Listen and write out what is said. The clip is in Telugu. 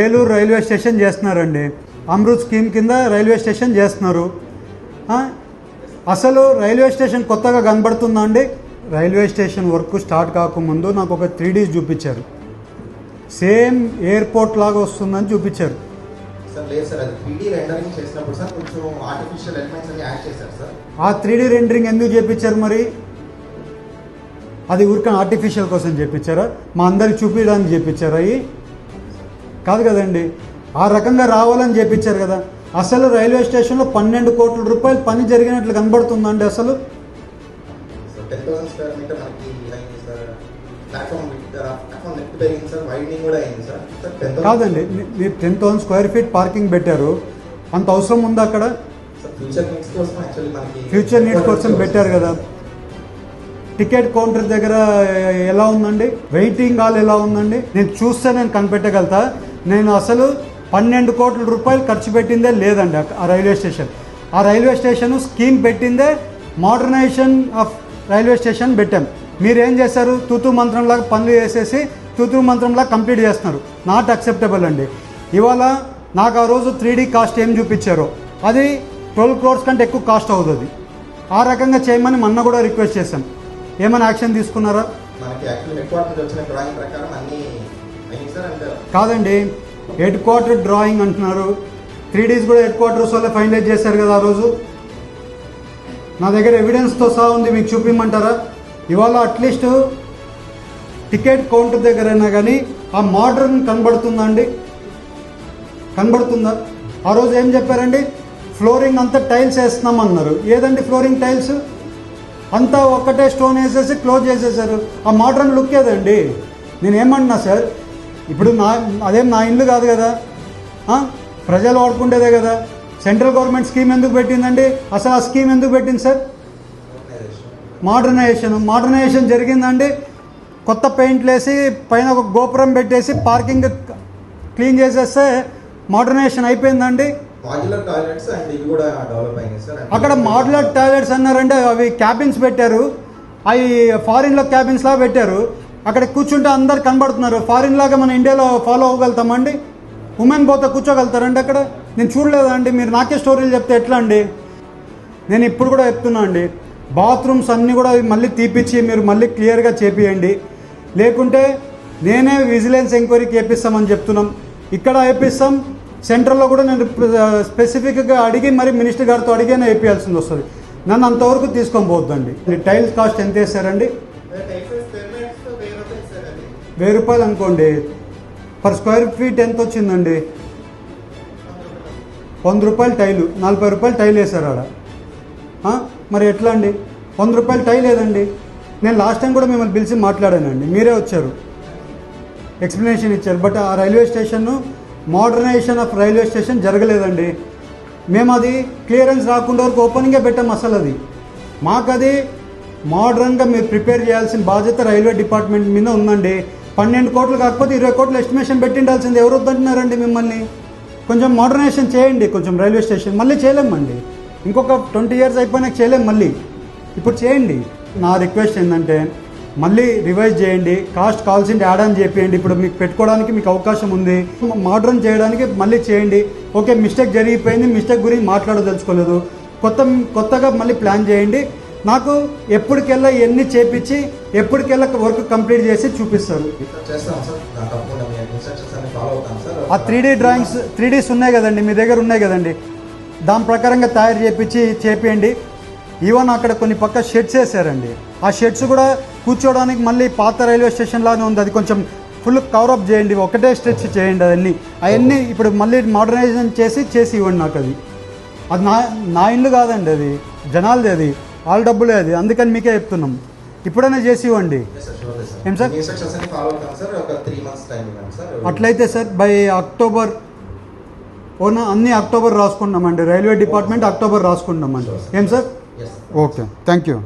ఏలూరు రైల్వే స్టేషన్ చేస్తున్నారండి. అమృత్ స్కీమ్ కింద రైల్వే స్టేషన్ చేస్తున్నారు. అసలు రైల్వే స్టేషన్ కొత్తగా కనబడుతుందా అండి? రైల్వే స్టేషన్ వర్క్ స్టార్ట్ కాకముందు నాకు ఒక 3D చూపించారు. సేమ్ ఎయిర్పోర్ట్ లాగా వస్తుందని చూపించారు. ఆ 3D రెండరింగ్ ఎందుకు చేపించారు మరి? అది ఊరికని ఆర్టిఫిషియల్ కోసం చేపించారా? మా అందరికి చూపించడానికి చేపించారా? అవి కాదు కదండి. ఆ రకంగా రావాలని చేపించారు కదా. అసలు రైల్వే స్టేషన్లో 12 కోట్ల రూపాయలు పని జరిగినట్లు కనబడుతుందండి. అసలు కాదండి, మీరు 10,000 స్క్వేర్ ఫీట్ పార్కింగ్ పెట్టారు. అంత అవసరం ఉందా అక్కడ? ఫ్యూచర్ నీడ్స్ కోసం పెట్టారు కదా. టికెట్ కౌంటర్ దగ్గర ఎలా ఉందండి? వెయిటింగ్ హాల్ ఎలా ఉందండి? నేను చూస్తే నేను కనిపెట్టగలుగుతా. నేను అసలు 12 కోట్ల రూపాయలు ఖర్చు పెట్టిందే లేదండి ఆ రైల్వే స్టేషన్. ఆ రైల్వే స్టేషన్ స్కీమ్ పెట్టిందే మోడర్నైజేషన్ ఆఫ్ రైల్వే స్టేషన్ పెట్టాం. మీరేం చేశారు? తూతూ మంత్రంలాగా పనులు చేసేసి తూతూ మంత్రంలాగా కంప్లీట్ చేస్తున్నారు. నాట్ అక్సెప్టబుల్ అండి. ఇవాళ నాకు ఆ రోజు 3D కాస్ట్ ఏం చూపించారో అది 12 crores కంటే ఎక్కువ కాస్ట్ అవుతుంది. ఆ రకంగా చేయమని మొన్న కూడా రిక్వెస్ట్ చేశాం. ఏమైనా యాక్షన్ తీసుకున్నారా? కాదండి, హెడ్ క్వార్టర్ డ్రాయింగ్ అంటున్నారు. 3Ds కూడా హెడ్ క్వార్టర్స్ వల్ల ఫైనలైజ్ చేశారు కదా ఆ రోజు. నా దగ్గర ఎవిడెన్స్తో సహా ఉంది, మీకు చూపించమంటారా? ఇవాళ అట్లీస్ట్ టికెట్ కౌంటర్ దగ్గరైనా కానీ ఆ మోడర్న్ కనబడుతుందా అండి? కనబడుతుందా? ఆ రోజు ఏం చెప్పారండి? ఫ్లోరింగ్ అంతా టైల్స్ వేస్తున్నామన్నారు. ఏదండి ఫ్లోరింగ్ టైల్స్? అంతా ఒక్కటే స్టోన్ వేసేసి క్లోజ్ చేసేసారు. ఆ మోడర్న్ లుక్ ఏదండి? నేనేమన్నా సార్, ఇప్పుడు అదేం నా ఇల్లు కాదు కదా, ప్రజలు వాడుకుంటేదే కదా. సెంట్రల్ గవర్నమెంట్ స్కీమ్ ఎందుకు పెట్టిందండి? అసలు ఆ స్కీమ్ ఎందుకు పెట్టింది సార్? మోడర్నైజేషన్ జరిగిందండి. కొత్త పెయింట్లు వేసి పైన ఒక గోపురం పెట్టేసి పార్కింగ్ క్లీన్ చేసేస్తే మోడర్నైజేషన్ అయిపోయిందండి. అక్కడ మాడ్యులర్ టాయిలెట్స్ అన్నారంటే అవి క్యాబిన్స్ పెట్టారు. అవి ఫారిన్లో క్యాబిన్స్ లాగా పెట్టారు. అక్కడ కూర్చుంటే అందరు కనబడుతున్నారు. ఫారిన్ లాగా మన ఇండియాలో ఫాలో అవ్వగలుగుతామండి? ఉమెన్ పోతే కూర్చోగలుగుతారండి అక్కడ? నేను చూడలేదండి. మీరు నాకే స్టోరీలు చెప్తే ఎట్లా అండి? నేను ఇప్పుడు కూడా చెప్తున్నా అండి, బాత్రూమ్స్ అన్నీ కూడా మళ్ళీ తీపిచ్చి మీరు మళ్ళీ క్లియర్గా చేపియండి. లేకుంటే నేనే విజిలెన్స్ ఎంక్వైరీకి వేపిస్తామని చెప్తున్నాం. ఇక్కడ వేపిస్తాం, సెంట్రల్లో కూడా నేను స్పెసిఫిక్గా అడిగి మరి మినిస్టర్ గారితో అడిగినా వేపియాల్సింది వస్తుంది. నన్ను అంతవరకు తీసుకొని పోద్దండి. టైల్స్ కాస్ట్ ఎంత వేసారండి? 1000 రూపాయలు అనుకోండి. పర్ స్క్వేర్ ఫీట్ ఎంత వచ్చిందండి? 100 రూపాయలు టైలు, 40 రూపాయలు టైల్ వేసారు ఆడ. మరి ఎట్లా అండి? 100 రూపాయలు టైల్ లేదండి. నేను లాస్ట్ టైం కూడా మిమ్మల్ని పిలిచి మాట్లాడానండి, మీరే వచ్చారు, ఎక్స్ప్లెనేషన్ ఇచ్చారు. బట్ ఆ railway station modernization of railway station జరగలేదండి. మేము అది క్లియరెన్స్ రాకుండా వరకు ఓపెనింగే పెట్టాం. అసలు అది మాకు అది మోడర్న్గా మీరు ప్రిపేర్ చేయాల్సిన బాధ్యత రైల్వే డిపార్ట్మెంట్ మీద ఉందండి. 12 కోట్లు కాకపోతే 20 కోట్లు ఎస్టిమేషన్ పెట్టిండాల్సింది. ఎవరు వద్దంటున్నారండి మిమ్మల్ని? కొంచెం మోడర్నైజేషన్ చేయండి కొంచెం రైల్వే స్టేషన్. మళ్ళీ చేయలేమండి, ఇంకొక 20 years అయిపోయినాక చేయలేం. మళ్ళీ ఇప్పుడు చేయండి. నా రిక్వెస్ట్ ఏంటంటే మళ్ళీ రివైజ్ చేయండి. కాస్ట్ కావాల్సింది యాడ్ ఆన్ చేయండి. ఇప్పుడు మీకు పెట్టుకోవడానికి మీకు అవకాశం ఉంది. మోడర్న్ చేయడానికి మళ్ళీ చేయండి. ఓకే, మిస్టేక్ జరిగిపోయింది, మిస్టేక్ గురించి మాట్లాడదలుచుకోలేదు. కొత్తగా మళ్ళీ ప్లాన్ చేయండి. నాకు ఎప్పటికెల్లా ఇవన్నీ చేపించి ఎప్పటికెల్లా వర్క్ కంప్లీట్ చేసి చూపిస్తారు. ఆ 3D డ్రాయింగ్స్ 3Ds ఉన్నాయి కదండి, మీ దగ్గర ఉన్నాయి కదండి, దాని ప్రకారంగా తయారు చేపియండి. ఈవెన్ అక్కడ కొన్ని పక్క షెడ్స్ వేసారండి. ఆ షెడ్స్ కూడా కూర్చోవడానికి మళ్ళీ పాత రైల్వే స్టేషన్ లానే ఉంది. అది కొంచెం ఫుల్ కవరప్ చేయండి, ఒకటే స్ట్రెచ్ చేయండి. అవన్నీ ఇప్పుడు మళ్ళీ మోడర్నైజేషన్ చేసి ఇవ్వండి నాకు. అది నా ఇల్లు కాదండి, అది జనాలది, అది వాళ్ళ డబ్బులే అది. అందుకని మీకే చెప్తున్నాం, ఇప్పుడైనా చేసి ఇవ్వండి. ఏం సార్? అట్లయితే సార్ బై అక్టోబర్ అన్నీ అక్టోబర్ రాసుకుంటామండి. రైల్వే డిపార్ట్మెంట్ అక్టోబర్ రాసుకుంటామండి. ఏం సార్? Okay, thank you.